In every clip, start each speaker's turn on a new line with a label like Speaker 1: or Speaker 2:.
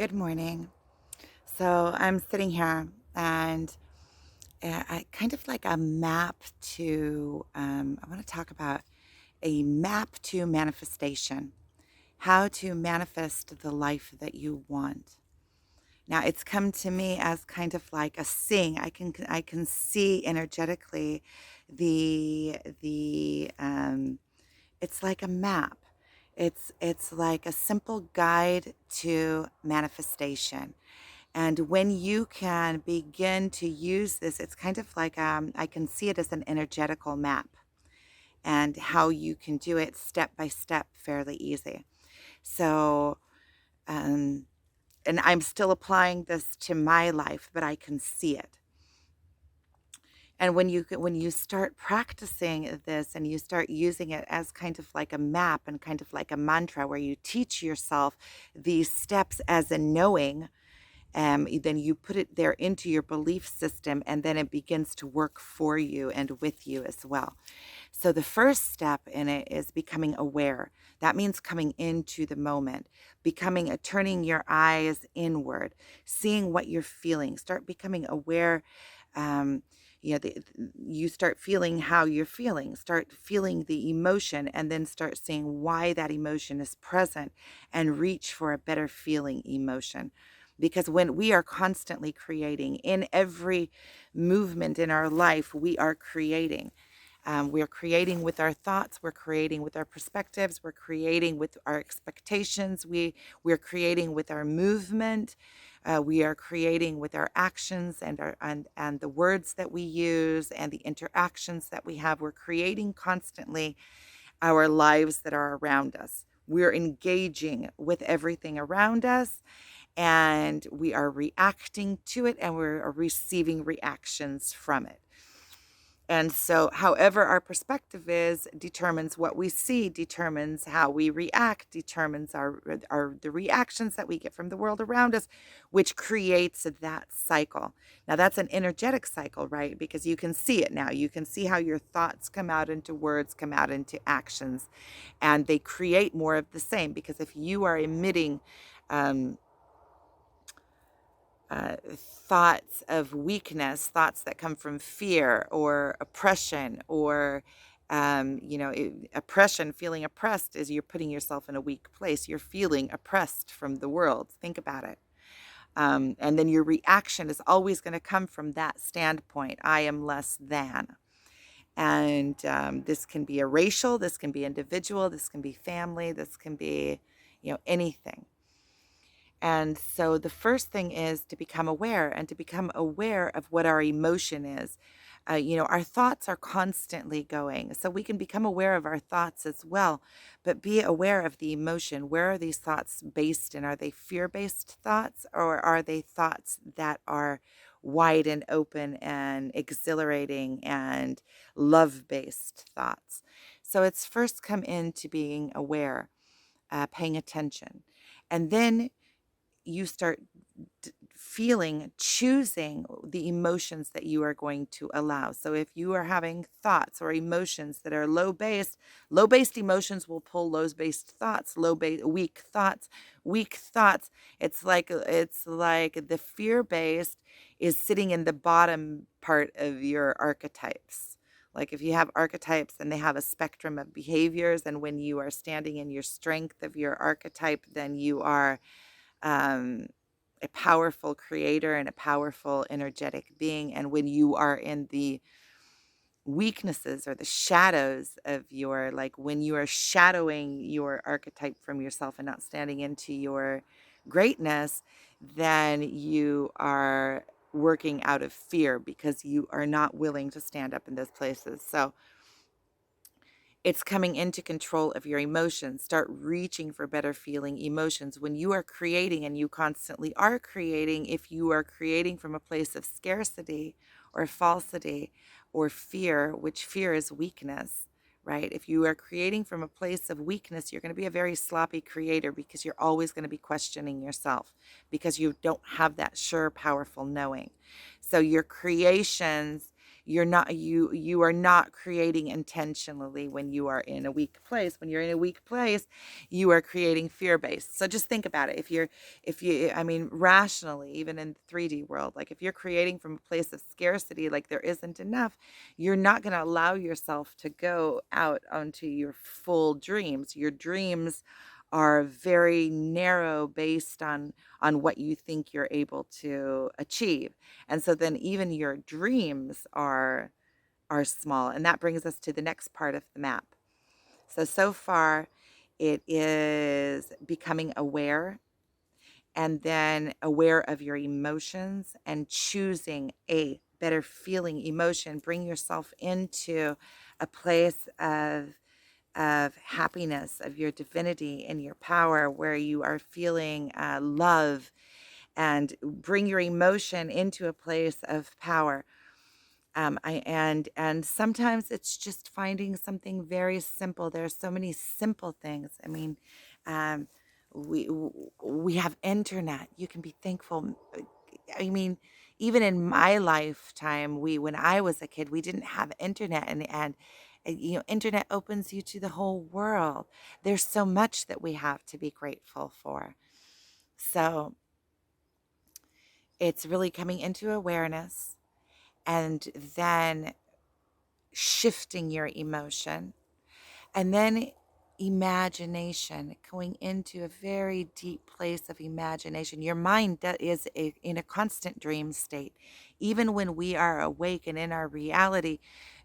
Speaker 1: Good morning. So I'm sitting here and I kind of like a map to, I want to talk about a map to manifestation, how to manifest the life that you want. Now it's come to me as kind of like a seeing. I can see energetically the it's like a map. It's like a simple guide to manifestation. And when you can begin to use this, it's kind of like I can see it as an energetical map and how you can do it step by step fairly easy. So, um, and I'm still applying this to my life, but I can see it. And when you start practicing this and you start using it as kind of like a map and kind of like a mantra where you teach yourself these steps as a knowing, then you put it there into your belief system and then it begins to work for you and with you as well. So the first step in it is becoming aware. That means coming into the moment, becoming turning your eyes inward, seeing what you're feeling. Start becoming aware. Um, you start feeling how you're feeling. Start feeling the emotion, and then start seeing why that emotion is present, and reach for a better feeling emotion. Because when we are constantly creating in every movement in our life, we are creating. We're creating with our thoughts. We're creating with our perspectives. We're creating with our expectations. We're creating with our movement. We are creating with our actions and our and the words that we use and the interactions that we have. We're creating constantly our lives that are around us. We're engaging with everything around us and we are reacting to it and we're receiving reactions from it. And so, however our perspective is, determines what we see, determines how we react, determines our the reactions that we get from the world around us, which creates that cycle. Now, that's an energetic cycle, right? Because you can see it now. You can see how your thoughts come out into words, come out into actions, and they create more of the same. Because if you are emitting um, thoughts of weakness, thoughts that come from fear or oppression or oppression, feeling oppressed is you're putting yourself in a weak place. You're feeling oppressed from the world. Think about it. And then your reaction is always going to come from that standpoint. I am less than. And this can be a racial, this can be individual, this can be family, this can be, anything. And so the first thing is to become aware and to become aware of what our emotion is. Our thoughts are constantly going. So we can become aware of our thoughts as well, but be aware of the emotion. Where are these thoughts based in? Are they fear based thoughts or are they thoughts that are wide and open and exhilarating and love based thoughts? So it's first come into being aware, paying attention. And then you start feeling, choosing the emotions that you are going to allow. So if you are having thoughts or emotions that are low based emotions will pull low based thoughts, weak thoughts. It's like the fear based is sitting in the bottom part of your archetypes. Like if you have archetypes and they have a spectrum of behaviors, and when you are standing in your strength of your archetype, then you are um, a powerful creator and a powerful energetic being. And when you are in the weaknesses or the shadows of your, like when you are shadowing your archetype from yourself and not standing into your greatness, then you are working out of fear because you are not willing to stand up in those places. So, it's coming into control of your emotions. Start reaching for better feeling emotions. When you are creating, and you constantly are creating, if you are creating from a place of scarcity or falsity or fear, which fear is weakness, right? If you are creating from a place of weakness, you're going to be a very sloppy creator because you're always going to be questioning yourself because you don't have that sure, powerful knowing. So your creations, You are not creating intentionally when you are in a weak place. When you're in a weak place, you are creating fear-based. So just think about it. If you I mean rationally, even in the 3D world, like if you're creating from a place of scarcity, like there isn't enough, you're not going to allow yourself to go out onto your full dreams. Your dreams are very narrow based on what you think you're able to achieve. And so then even your dreams are small. And that brings us to the next part of the map. So far it is becoming aware, and then aware of your emotions and choosing a better feeling emotion. Bring yourself into a place of happiness, of your divinity and your power, where you are feeling love, and bring your emotion into a place of power. And sometimes it's just finding something very simple. There are so many simple things. I mean, um, we have internet. You can be thankful. I mean, even in my lifetime, when I was a kid, we didn't have internet, and internet opens you to the whole world. There's so much that we have to be grateful for. So it's really coming into awareness, and then shifting your emotion, and then imagination, going into a very deep place of imagination. Your mind is in a constant dream state. Even when we are awake and in our reality,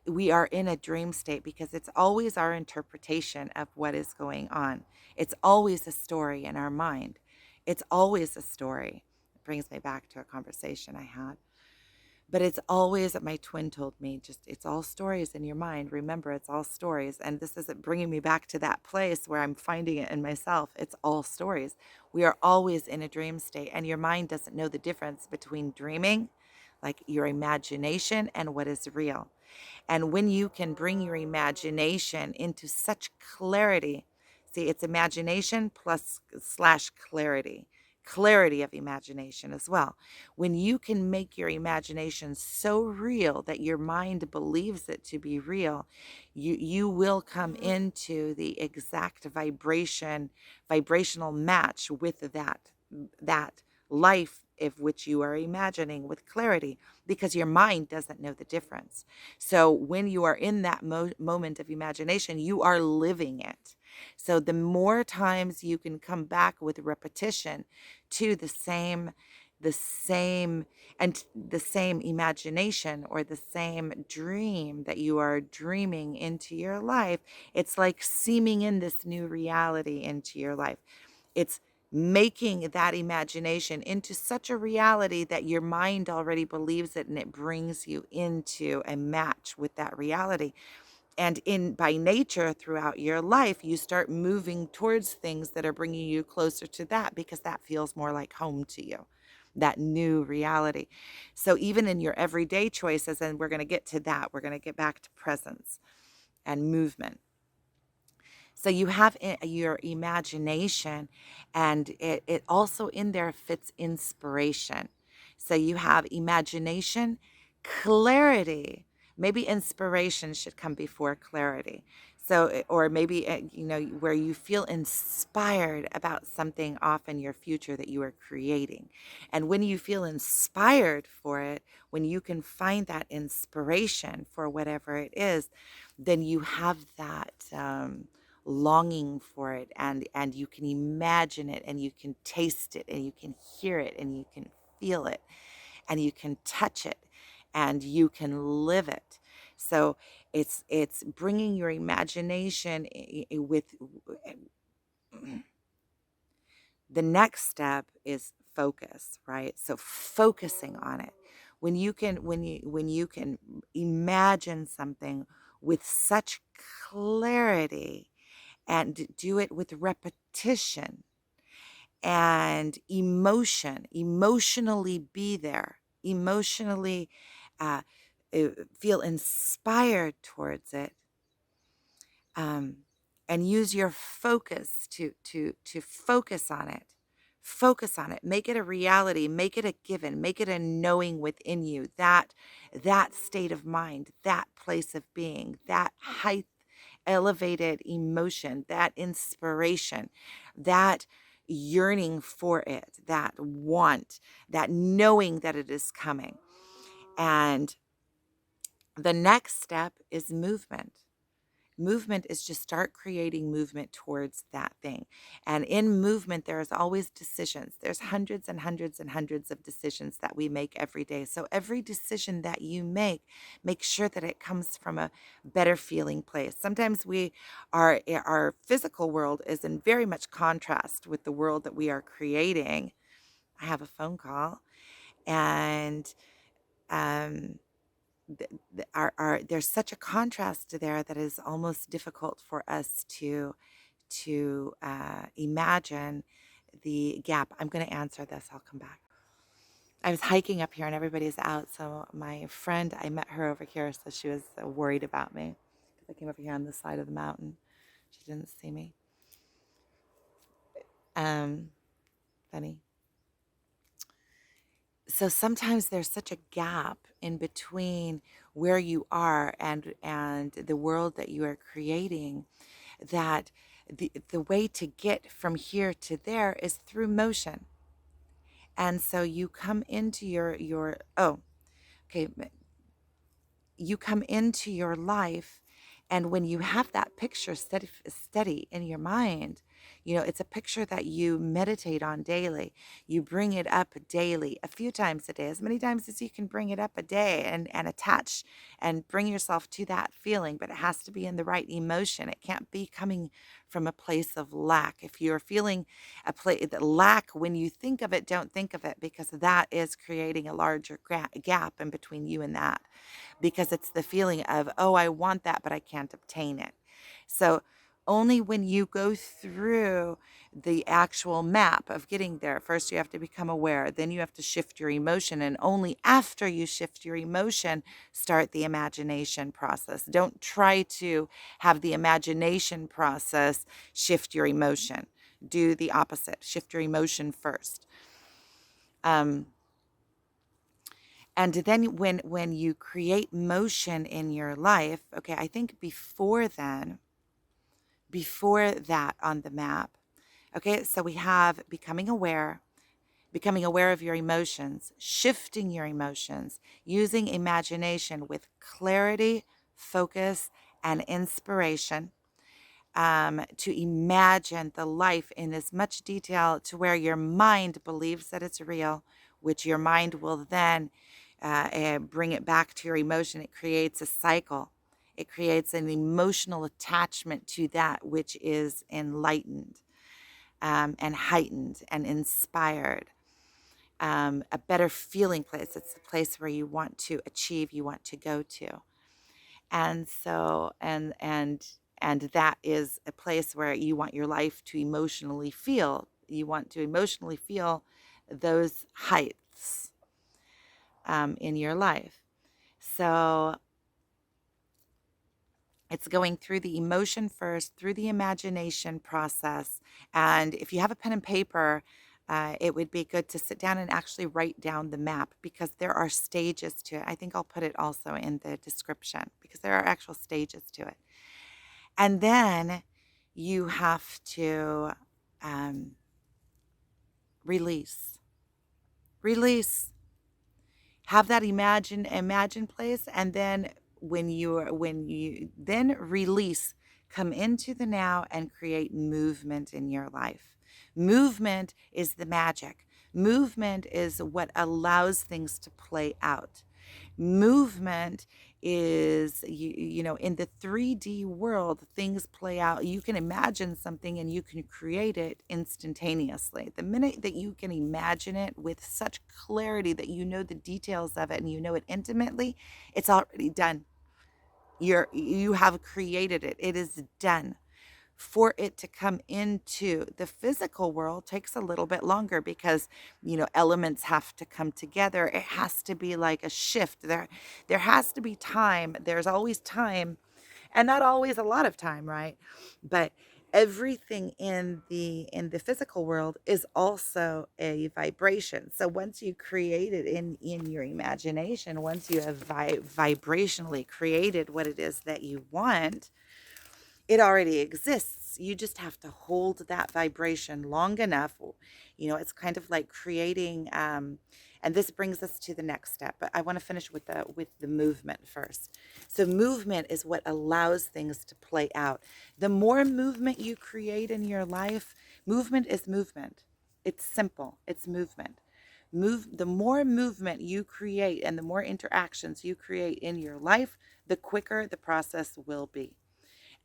Speaker 1: we are in a dream state, because it's always our interpretation of what is going on. It's always a story in our mind. It's always a story. It brings me back to a conversation I had. But it's always that my twin told me, just it's all stories in your mind. Remember, it's all stories. And this isn't bringing me back to that place where I'm finding it in myself. It's all stories. We are always in a dream state, and your mind doesn't know the difference between dreaming, like your imagination, and what is real. And when you can bring your imagination into such clarity, see, it's imagination plus slash clarity, clarity of imagination as well. When you can make your imagination so real that your mind believes it to be real, you will come into the exact vibrational match with that life of which you are imagining with clarity, because your mind doesn't know the difference. So when you are in that moment of imagination, you are living it. So the more times you can come back with repetition to the same imagination, or the same dream that you are dreaming into your life, it's like seeming in this new reality into your life. It's making that imagination into such a reality that your mind already believes it, and it brings you into a match with that reality. And in by nature, throughout your life, you start moving towards things that are bringing you closer to that, because that feels more like home to you, that new reality. So even in your everyday choices, and we're going to get to that, we're going to get back to presence and movement. So you have your imagination, and it also in there fits inspiration. So you have imagination, clarity. Maybe inspiration should come before clarity. So, or maybe, where you feel inspired about something off in your future that you are creating. And when you feel inspired for it, when you can find that inspiration for whatever it is, then you have that. Longing for it, and you can imagine it, and you can taste it, and you can hear it, and you can feel it, and you can touch it, and you can live it. So it's bringing your imagination with the next step is focus, right? So focusing on it. When you can imagine something with such clarity, and do it with repetition and emotionally be there, emotionally uh, feel inspired towards it, um, and use your focus to focus on it. Focus on it. Make it a reality. Make it a given. Make it a knowing within you. That state of mind, that place of being, that height, elevated emotion, that inspiration, that yearning for it, that want, that knowing that it is coming. And the next step is movement. Movement is just start creating movement towards that thing. And in movement, there is always decisions. There's hundreds and hundreds and hundreds of decisions that we make every day. So every decision that you make sure that it comes from a better feeling place. Sometimes our physical world is in very much contrast with the world that we are creating. I have a phone call, and um there's such a contrast there that is almost difficult for us to imagine the gap. I'm going to answer this. I'll come back. I was hiking up here and everybody's out. So my friend, I met her over here. So she was worried about me because I came over here on the side of the mountain. She didn't see me. Um, Funny. So sometimes there's such a gap in between where you are and the world that you are creating, that the way to get from here to there is through motion. And so you come into your oh, okay, you come into your life, and when you have that picture steady in your mind, it's a picture that you meditate on daily. You bring it up daily, a few times a day, as many times as you can bring it up a day, and attach and bring yourself to that feeling. But it has to be in the right emotion. It can't be coming from a place of lack. If you're feeling a place that lack, when you think of it, don't think of it, because that is creating a larger gap in between you and that, because it's the feeling of, oh, I want that, but I can't obtain it. So only when you go through the actual map of getting there, first you have to become aware, then you have to shift your emotion. And only after you shift your emotion, start the imagination process. Don't try to have the imagination process shift your emotion. Do the opposite. Shift your emotion first. Um, and then when you create motion in your life, okay, I think before that on the map, okay, so we have becoming aware of your emotions, shifting your emotions, using imagination with clarity, focus, and inspiration, to imagine the life in as much detail to where your mind believes that it's real, which your mind will then bring it back to your emotion. It creates a cycle. It creates an emotional attachment to that which is enlightened, and heightened and inspired. A better feeling place. It's the place where you want to achieve, you want to go to. And so, and that is a place where you want your life to emotionally feel. You want to emotionally feel those heights, in your life. So it's going through the emotion first, through the imagination process. And if you have a pen and paper, it would be good to sit down and actually write down the map, because there are stages to it. I think I'll put it also in the description, because there are actual stages to it. And then you have to um, release, release, have that imagine place, and then when you then release, come into the now and create movement in your life. Movement is the magic. Movement is what allows things to play out. Movement is, in the 3D world, things play out. You can imagine something and you can create it instantaneously. The minute that you can imagine it with such clarity that you know the details of it and you know it intimately, it's already done. You have created it. It is done. For it to come into the physical world takes a little bit longer, because elements have to come together. It has to be like a shift. There has to be time. There's always time, and not always a lot of time, right? But everything in the physical world is also a vibration. So once you create it in your imagination, once you have vibrationally created what it is that you want, it already exists. You just have to hold that vibration long enough. It's kind of like creating, and this brings us to the next step. But I want to finish with the movement first. So movement is what allows things to play out. The more movement you create in your life, movement is movement. It's simple. It's movement. The more movement you create and the more interactions you create in your life, the quicker the process will be.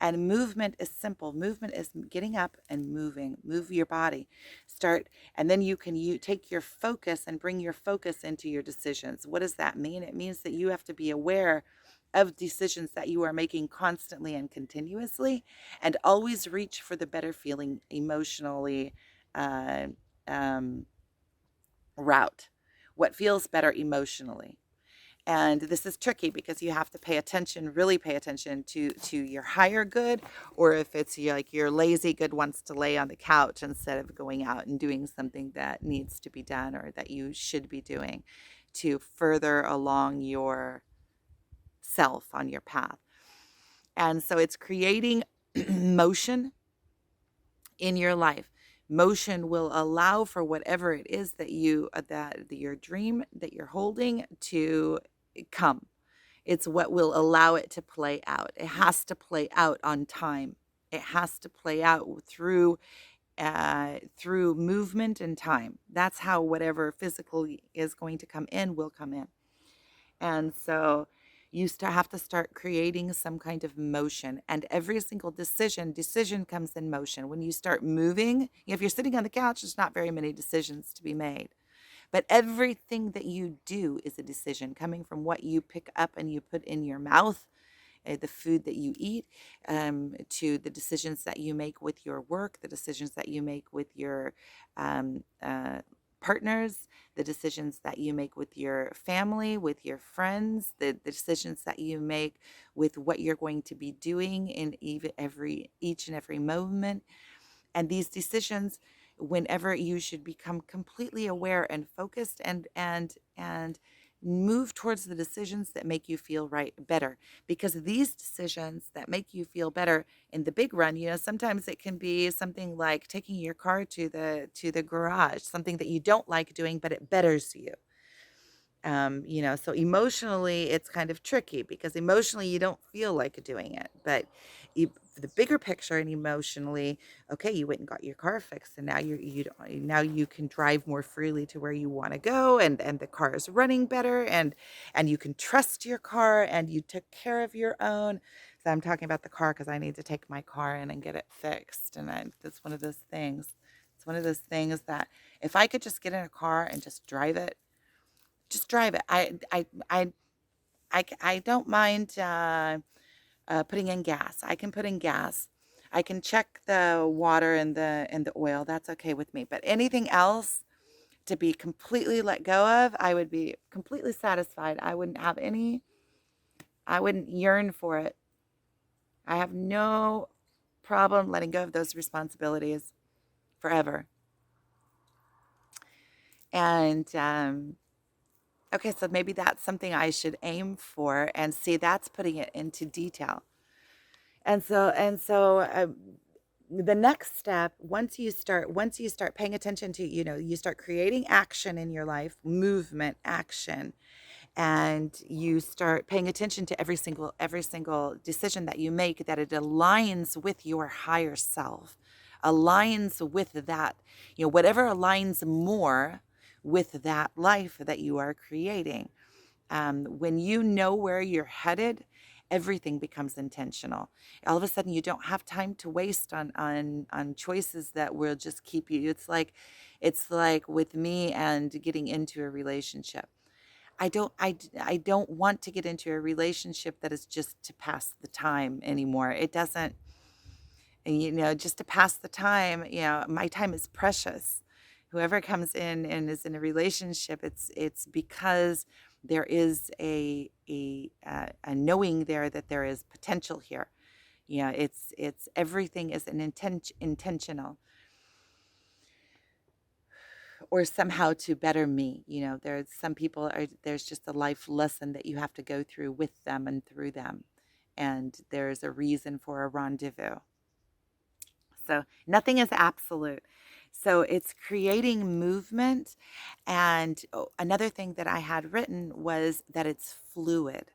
Speaker 1: And movement is simple. Movement is getting up and moving. Move your body. Start, and then you take your focus and bring your focus into your decisions. What does that mean? It means that you have to be aware of decisions that you are making constantly and continuously, and always reach for the better feeling emotionally uh, um, route. What feels better emotionally? And this is tricky because you have to pay attention, really pay attention to your higher good, or if it's like your lazy good wants to lay on the couch instead of going out and doing something that needs to be done or that you should be doing to further along your self on your path. And so it's creating motion in your life. Motion will allow for whatever it is that your dream that you're holding to come. It's what will allow it to play out. It has to play out on time. It has to play out through movement and time. That's how whatever physical is going to come in will come in. And so you have to start creating some kind of motion. And every single decision comes in motion. When you start moving, if you're sitting on the couch, there's not very many decisions to be made. But everything that you do is a decision coming from what you pick up and you put in your mouth, the food that you eat, to the decisions that you make with your work, the decisions that you make with your um, partners, the decisions that you make with your family, with your friends, the decisions that you make with what you're going to be doing in each and every moment. And these decisions, whenever you should become completely aware and focused and move towards the decisions that make you feel better, because these decisions that make you feel better in the big run, sometimes it can be something like taking your car to the garage, something that you don't like doing but it betters you. So emotionally it's kind of tricky because emotionally you don't feel like doing it, but the bigger picture and emotionally, okay, you went and got your car fixed, and now you can drive more freely to where you want to go, and the car is running better, and you can trust your car, and you took care of your own. So I'm talking about the car because I need to take my car in and get it fixed, and that's one of those things. It's one of those things that if I could just get in a car and just drive it. I don't mind putting in gas. I can put in gas. I can check the water and the oil. That's okay with me. But anything else to be completely let go of, I would be completely satisfied. I wouldn't yearn for it. I have no problem letting go of those responsibilities forever. And okay, so maybe that's something I should aim for, and see, that's putting it into detail. And so the next step, once you start paying attention to, you start creating action in your life, movement, action, and you start paying attention to every single decision that you make, that it aligns with your higher self, aligns with that, whatever aligns more with that life that you are creating. When you know where you're headed, everything becomes intentional. All of a sudden, you don't have time to waste on choices that will just keep you. It's like with me and getting into a relationship. I don't want to get into a relationship that is just to pass the time anymore. It doesn't, just to pass the time. My time is precious. Whoever comes in and is in a relationship, it's because there is a knowing there that there is potential here. It's everything is an intentional, or somehow to better me. There's some people there's just a life lesson that you have to go through with them and through them. And there's a reason for a rendezvous. So nothing is absolute. So it's creating movement. And another thing that I had written was that it's fluid.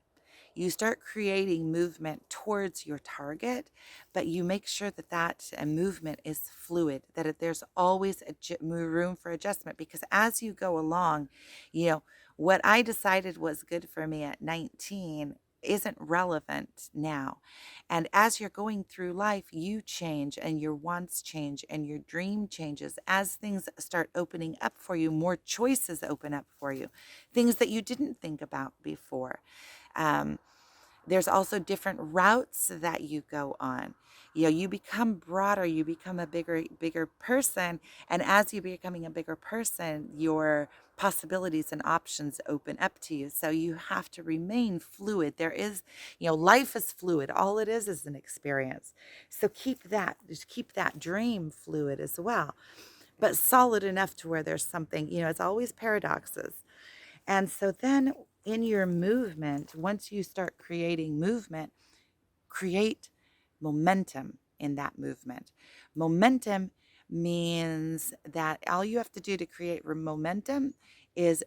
Speaker 1: You start creating movement towards your target, but you make sure that movement is fluid, that there's always room for adjustment. Because as you go along, you know, what I decided was good for me at 19 isn't relevant now. And as you're going through life, you change and your wants change and your dream changes. As things start opening up for you, more choices open up for you, things that you didn't think about before. Um, there's also different routes that you go on. You become broader, you become a bigger person. And as you're becoming a bigger person, your possibilities and options open up to you. So you have to remain fluid. Life is fluid. All it is an experience. So just keep that dream fluid as well, but solid enough to where there's something, it's always paradoxes. And so then in your movement, once you start creating movement, create momentum in that movement. Momentum means that all you have to do to create momentum is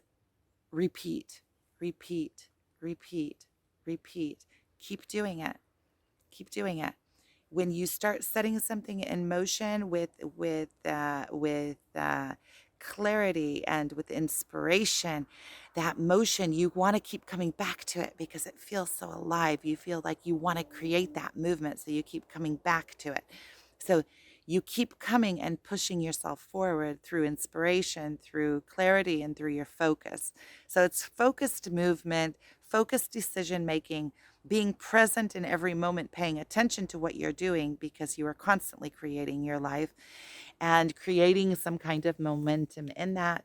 Speaker 1: repeat, repeat, repeat, repeat. Keep doing it. Keep doing it. When you start setting something in motion with clarity and with inspiration, that motion, you want to keep coming back to it because it feels so alive. You feel like you want to create that movement, so you keep coming back to it. So you keep coming and pushing yourself forward through inspiration, through clarity, and through your focus. So it's focused movement, focused decision making, being present in every moment, paying attention to what you're doing because you are constantly creating your life and creating some kind of momentum in that.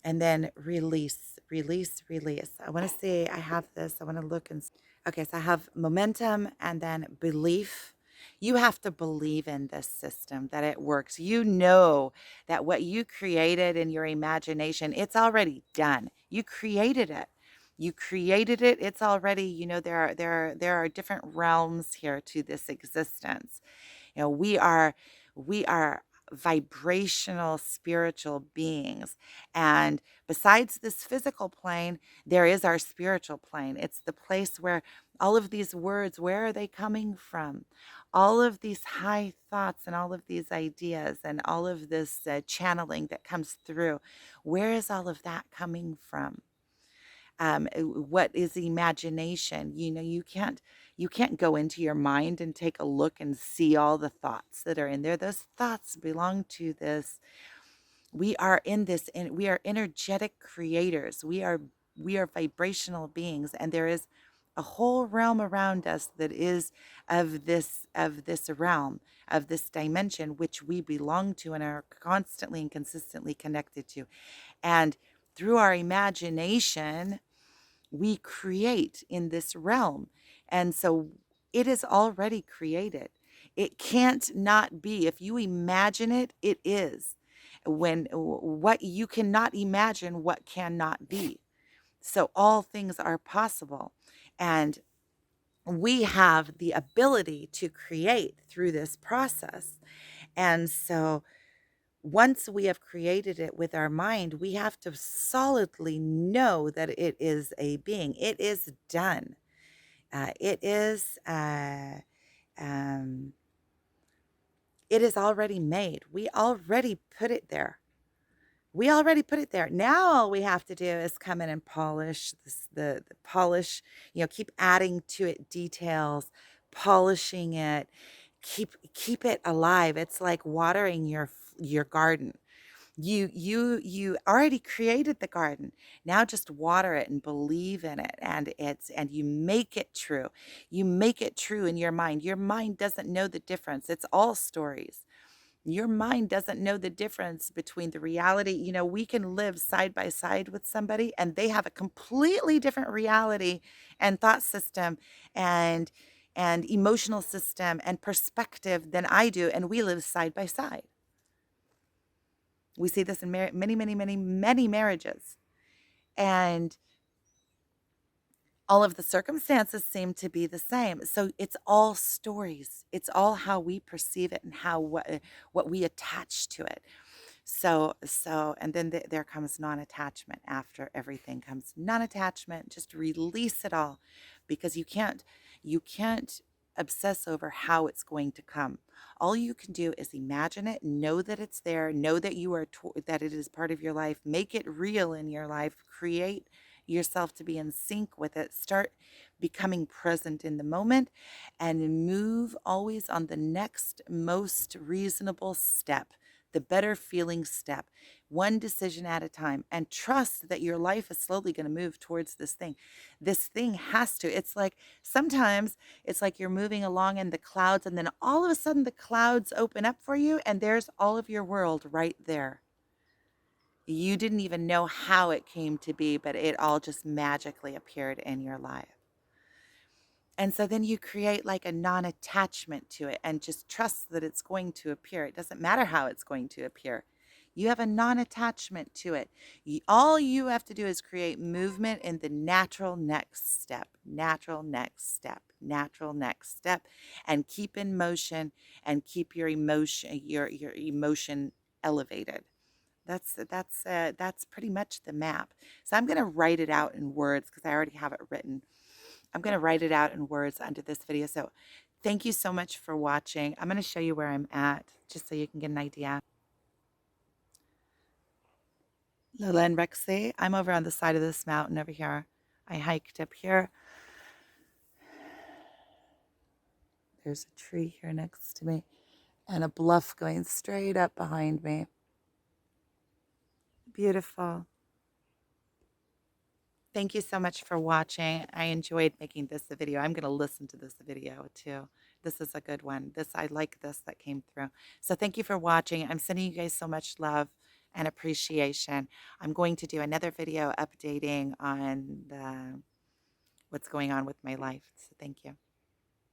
Speaker 1: And then release, release, release. I want to say I have this. I want to look and okay, so I have momentum and then belief. You have to believe in this system, that it works. You know that what you created in your imagination, it's already done. You created it. You created it. It's already, there are different realms here to this existence. We are vibrational spiritual beings. And besides this physical plane, there is our spiritual plane. It's the place where all of these words, where are they coming from? All of these high thoughts and all of these ideas and all of this channeling that comes through, where is all of that coming from? What is imagination? You can't go into your mind and take a look and see all the thoughts that are in there. Those thoughts belong to this. We are in this, and we are energetic creators. We are vibrational beings, and there is a whole realm around us that is of this realm, of this dimension, which we belong to and are constantly and consistently connected to. And through our imagination, we create in this realm. And so it is already created. It can't not be. If you imagine it, it is. When what you cannot imagine, what cannot be. So all things are possible. And we have the ability to create through this process. And so once we have created it with our mind, we have to solidly know that it is a being. It is done. It is. Um, it is already made. We already put it there. We already put it there. Now all we have to do is come in and polish the polish. Keep adding to it details, polishing it, keep it alive. It's like watering your garden. You already created the garden. Now just water it and believe in it, and you make it true. You make it true in your mind. Your mind doesn't know the difference. It's all stories. Your mind doesn't know the difference between the reality. We can live side by side with somebody and they have a completely different reality and thought system, and and emotional system and perspective than I do, and we live side by side. We see this in many marriages. And all of the circumstances seem to be the same. So it's all stories. It's all how we perceive it and how what we attach to it. And then there comes non-attachment. After everything comes non-attachment. Just release it all, because you can't obsess over how it's going to come. All you can do is imagine it, know that it's there, know that that it is part of your life, make it real in your life, create yourself to be in sync with it, start becoming present in the moment, and move always on the next most reasonable step, the better feeling step, one decision at a time, and trust that your life is slowly going to move towards this thing. This thing has to. It's like sometimes it's like you're moving along in the clouds, and then all of a sudden the clouds open up for you, and there's all of your world right there. You didn't even know how it came to be, but it all just magically appeared in your life. And so then you create like a non-attachment to it and just trust that it's going to appear. It doesn't matter how it's going to appear. You have a non-attachment to it. All you have to do is create movement in the natural next step, natural next step, natural next step, and keep in motion and keep your emotion elevated. That's pretty much the map. So I'm going to write it out in words because I already have it written. I'm going to write it out in words under this video. So thank you so much for watching. I'm going to show you where I'm at just so you can get an idea. Lola and Rexy, I'm over on the side of this mountain over here. I hiked up here. There's a tree here next to me and a bluff going straight up behind me. Beautiful. Thank you so much for watching. I enjoyed making this a video. I'm going to listen to this video too. This is a good one. I like this that came through. So thank you for watching. I'm sending you guys so much love and appreciation. I'm going to do another video updating on what's going on with my life. So thank you.